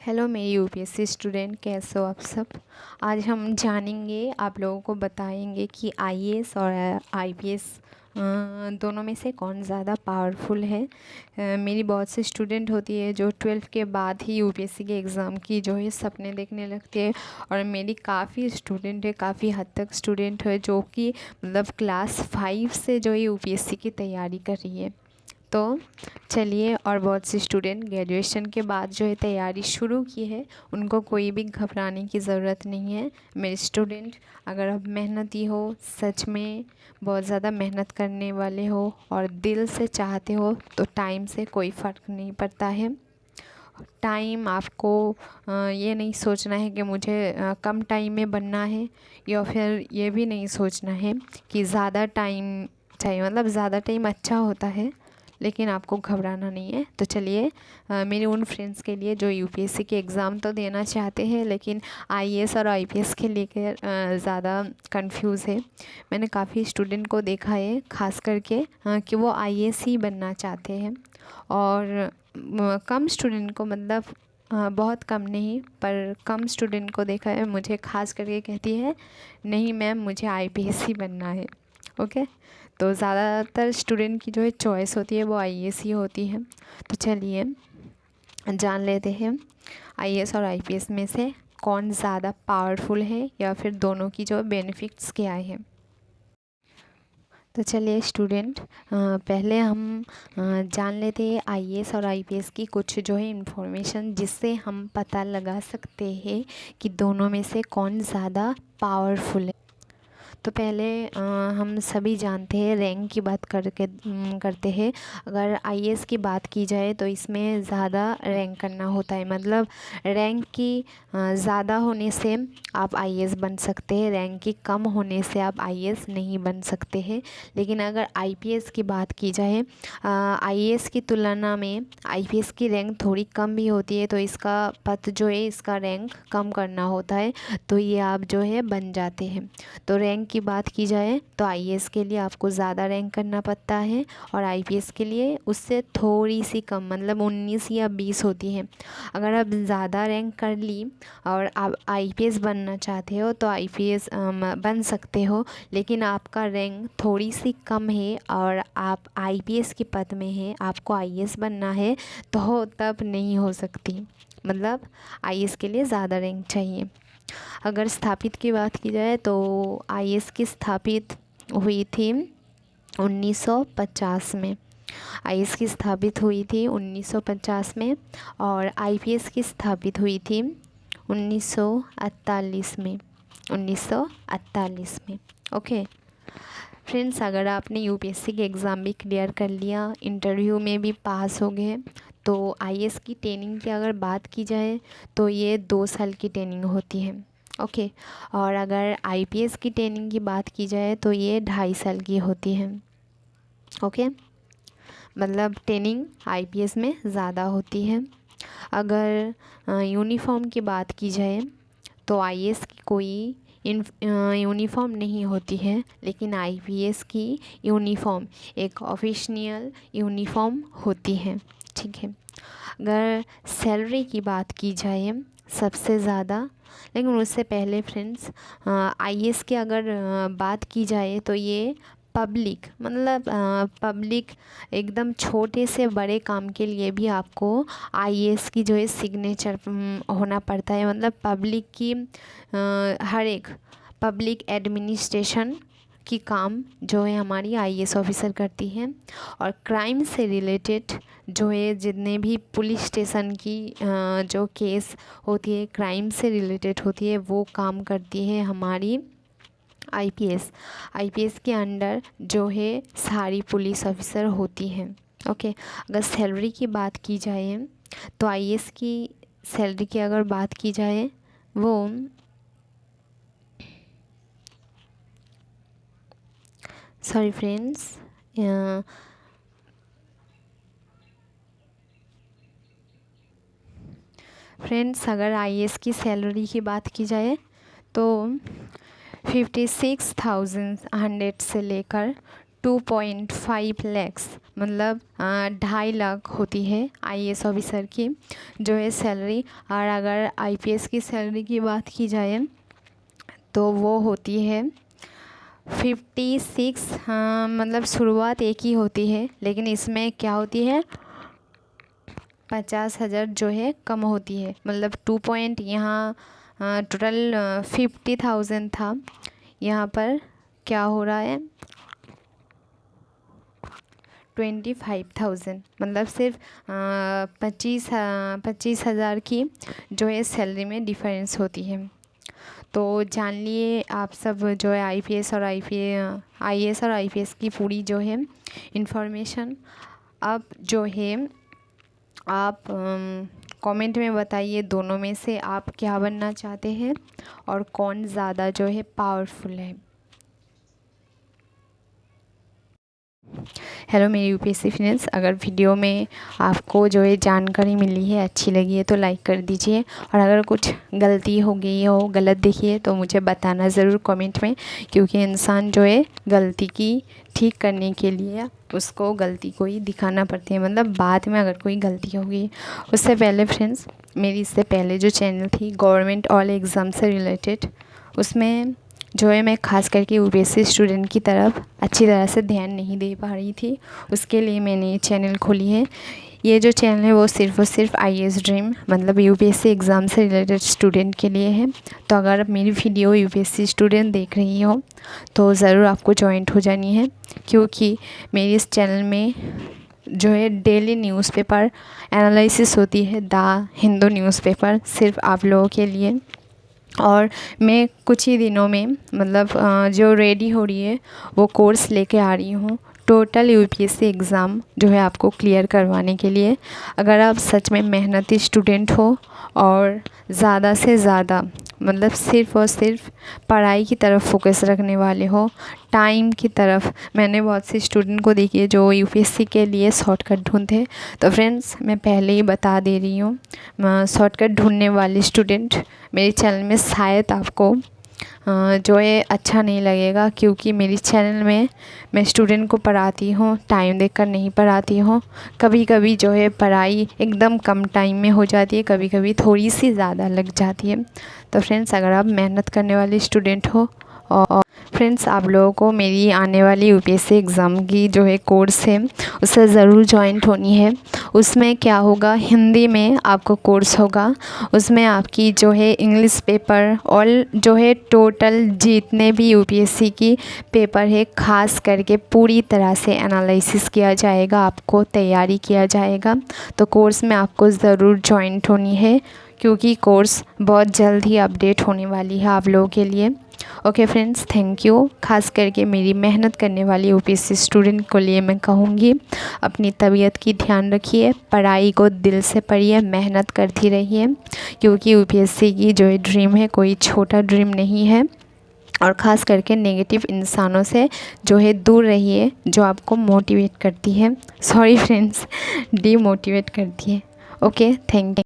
Hello मेरी UPSC student, कैसे हो आप सब। आज हम जानेंगे, आप लोगों को बताएंगे कि आईएएस और आईपीएस दोनों में से कौन ज़्यादा पावरफुल है। मेरी बहुत सी स्टूडेंट होती है जो 12th के बाद ही यूपीएससी के एग्ज़ाम की जो है सपने देखने लगती है, और मेरी काफ़ी स्टूडेंट है, काफ़ी हद तक स्टूडेंट है जो कि मतलब क्लास 5 से जो है यूपीएससी की तैयारी कर रही है। तो चलिए, और बहुत से स्टूडेंट ग्रेजुएशन के बाद जो है तैयारी शुरू की है, उनको कोई भी घबराने की ज़रूरत नहीं है। मेरे स्टूडेंट, अगर आप मेहनती हो, सच में बहुत ज़्यादा मेहनत करने वाले हो और दिल से चाहते हो, तो टाइम से कोई फ़र्क नहीं पड़ता है। टाइम आपको ये नहीं सोचना है कि मुझे कम टाइम में बनना है, या फिर ये भी नहीं सोचना है कि ज़्यादा टाइम चाहिए। मतलब ज़्यादा टाइम अच्छा होता है, लेकिन आपको घबराना नहीं है। तो चलिए, मेरे उन फ्रेंड्स के लिए जो यूपीएससी के एग्ज़ाम तो देना चाहते हैं, लेकिन आईएएस और आईपीएस के लेकर ज़्यादा कंफ्यूज है। मैंने काफ़ी स्टूडेंट को देखा है, ख़ास करके कि वो आईएएस ही बनना चाहते हैं, और कम स्टूडेंट को, मतलब बहुत कम नहीं पर कम स्टूडेंट को देखा है, मुझे ख़ास करके कहती है नहीं मैम, मुझे आईपीएस ही बनना है। ओके, तो ज़्यादातर स्टूडेंट की जो है चॉइस होती है वो आईएएस ही होती है। तो चलिए जान लेते हैं आईएएस और आईपीएस में से कौन ज़्यादा पावरफुल है, या फिर दोनों की जो बेनिफिट्स क्या है। तो चलिए स्टूडेंट, पहले हम जान लेते हैं आईएएस और आईपीएस की कुछ जो है इन्फॉर्मेशन, जिससे हम पता लगा सकते हैं कि दोनों में से कौन ज़्यादा पावरफुल है। तो पहले हम सभी जानते हैं, रैंक की बात करते हैं। अगर आईएएस की बात की जाए तो इसमें ज़्यादा रैंक करना होता है, मतलब रैंक की ज़्यादा होने से आप आईएएस बन सकते हैं, रैंक की कम होने से आप आईएएस नहीं बन सकते हैं। लेकिन अगर आईपीएस की बात की जाए, आईएएस की तुलना में आईपीएस की रैंक थोड़ी कम भी होती है, तो इसका पथ जो है, इसका रैंक कम करना होता है, तो ये आप जो है बन जाते हैं। तो रैंक की बात की जाए तो आईएएस के लिए आपको ज़्यादा रैंक करना पड़ता है, और आईपीएस के लिए उससे थोड़ी सी कम, मतलब 19 या 20 होती है। अगर आप ज़्यादा रैंक कर ली और आप आईपीएस बनना चाहते हो तो आईपीएस बन सकते हो, लेकिन आपका रैंक थोड़ी सी कम है और आप आईपीएस के पद में हैं, आपको आईएएस बनना है, तो तब नहीं हो सकती। मतलब आईएएस के लिए ज़्यादा रैंक चाहिए। अगर स्थापित की बात की जाए तो आईएएस की स्थापित हुई थी 1950 में। आईएएस की स्थापित हुई थी 1950 में, और आईपीएस की स्थापित हुई थी 1948 में। 1948 में। ओके फ्रेंड्स, अगर आपने यूपीएससी के एग्ज़ाम भी क्लियर कर लिया, इंटरव्यू में भी पास हो गए, तो आईएएस की ट्रेनिंग की अगर बात की जाए तो ये 2 साल की ट्रेनिंग होती है। ओके, और अगर आईपीएस की ट्रेनिंग की बात की जाए तो ये 2.5 साल की होती है। ओके, मतलब ट्रेनिंग आईपीएस में ज़्यादा होती है। अगर यूनिफॉर्म की बात की जाए तो आईएएस की कोई यूनिफॉर्म नहीं होती है, लेकिन आईपीएस की यूनिफॉर्म एक ऑफिशियल यूनिफॉर्म होती है। ठीक है, अगर सैलरी की बात की जाए सबसे ज़्यादा, लेकिन उससे पहले फ्रेंड्स, आईएएस की अगर बात की जाए तो ये पब्लिक, मतलब पब्लिक एकदम छोटे से बड़े काम के लिए भी आपको आईएएस की जो है सिग्नेचर होना पड़ता है। मतलब पब्लिक की हर एक पब्लिक एडमिनिस्ट्रेशन की काम जो है हमारी आईएएस ऑफिसर करती है, और क्राइम से रिलेटेड जो है जितने भी पुलिस स्टेशन की जो केस होती है, क्राइम से रिलेटेड होती है, वो काम करती है हमारी आईपीएस। आईपीएस के अंडर जो है सारी पुलिस ऑफिसर होती हैं। ओके, अगर सैलरी की बात की जाए तो आईएएस की सैलरी की अगर बात की जाए, वो सॉरी फ्रेंड्स, अगर आईएएस की सैलरी की बात की जाए तो 56,100 से लेकर 2.5 लैक्स मतलब 2.5 लाख होती है आईएएस ऑफिसर की जो है सैलरी। और अगर आईपीएस की सैलरी की बात की जाए तो वो होती है 56। हाँ, मतलब शुरुआत एक ही होती है, लेकिन इसमें क्या होती है 50,000 जो है कम होती है। मतलब 2 पॉइंट यहाँ टोटल 50,000 था, यहाँ पर क्या हो रहा है 25,000। मतलब सिर्फ 25,000 की जो है सैलरी में डिफरेंस होती है। तो जान लिए आप सब जो है आईएएस और आईपीएस की पूरी जो है इंफॉर्मेशन। अब जो है आप कमेंट में बताइए दोनों में से आप क्या बनना चाहते हैं और कौन ज़्यादा जो है पावरफुल है। हेलो मेरे यूपीएससी फ्रेंड्स, अगर वीडियो में आपको जो है जानकारी मिली है, अच्छी लगी है तो लाइक कर दीजिए। और अगर कुछ गलती हो गई हो, गलत देखी है तो मुझे बताना ज़रूर कमेंट में, क्योंकि इंसान जो है गलती की ठीक करने के लिए उसको गलती को ही दिखाना पड़ती है। मतलब बाद में अगर कोई गलती होगी। उससे पहले फ्रेंड्स, मेरी इससे पहले जो चैनल थी गवर्नमेंट ऑल एग्ज़ाम से रिलेटेड, उसमें जो है मैं ख़ास करके यूपीएससी स्टूडेंट की तरफ अच्छी तरह से ध्यान नहीं दे पा रही थी। उसके लिए मैंने ये चैनल खोली है। ये जो चैनल है वो सिर्फ़ और सिर्फ आईएएस ड्रीम मतलब यूपीएससी एग्ज़ाम से रिलेटेड स्टूडेंट के लिए है। तो अगर आप मेरी वीडियो यूपीएससी स्टूडेंट देख रही हो तो ज़रूर आपको जॉइंट हो जानी है, क्योंकि मेरी इस चैनल में जो है डेली न्यूज़पेपर एनालिसिस होती है, द हिंदू न्यूज़पेपर, सिर्फ आप लोगों के लिए। और मैं कुछ ही दिनों में मतलब जो रेडी हो रही है वो कोर्स लेके आ रही हूँ, टोटल यूपीएससी एग्ज़ाम जो है आपको क्लियर करवाने के लिए। अगर आप सच में मेहनती स्टूडेंट हो और ज़्यादा से ज़्यादा मतलब सिर्फ़ और सिर्फ पढ़ाई की तरफ फोकस रखने वाले हो, टाइम की तरफ। मैंने बहुत से स्टूडेंट को देखी है जो यूपीएससी के लिए शॉर्टकट ढूंढते हैं। तो फ्रेंड्स, मैं पहले ही बता दे रही हूँ, शॉर्टकट ढूंढने वाले स्टूडेंट मेरे चैनल में शायद आपको जो है अच्छा नहीं लगेगा, क्योंकि मेरी चैनल में मैं स्टूडेंट को पढ़ाती हूँ, टाइम देखकर नहीं पढ़ाती हूँ। कभी कभी जो है पढ़ाई एकदम कम टाइम में हो जाती है, कभी कभी थोड़ी सी ज़्यादा लग जाती है। तो फ्रेंड्स, अगर आप मेहनत करने वाले स्टूडेंट हो और फ्रेंड्स आप लोगों को मेरी आने वाली यूपीएससी एग्ज़ाम की जो है कोर्स है उससे ज़रूर जॉइंट होनी है। उसमें क्या होगा, हिंदी में आपको कोर्स होगा, उसमें आपकी जो है इंग्लिश पेपर और जो है टोटल जितने भी यूपीएससी की पेपर है ख़ास करके पूरी तरह से एनालिसिस किया जाएगा, आपको तैयारी किया जाएगा। तो कोर्स में आपको ज़रूर जॉइंट होनी है, क्योंकि कोर्स बहुत जल्द ही अपडेट होने वाली है आप लोगों के लिए। Okay friends, thank you. खास करके मेरी मेहनत करने वाली यूपीएससी स्टूडेंट को लिए मैं कहूँगी, अपनी तबीयत की ध्यान रखिए, पढ़ाई को दिल से पढ़िए, मेहनत करती रहिए, क्योंकि यूपीएससी की जो ड्रीम है कोई छोटा ड्रीम नहीं है। और ख़ास करके नेगेटिव इंसानों से जो है दूर रहिए, जो आपको मोटिवेट करती है, सॉरी फ्रेंड्स, डीमोटिवेट करती है। Okay, thank you.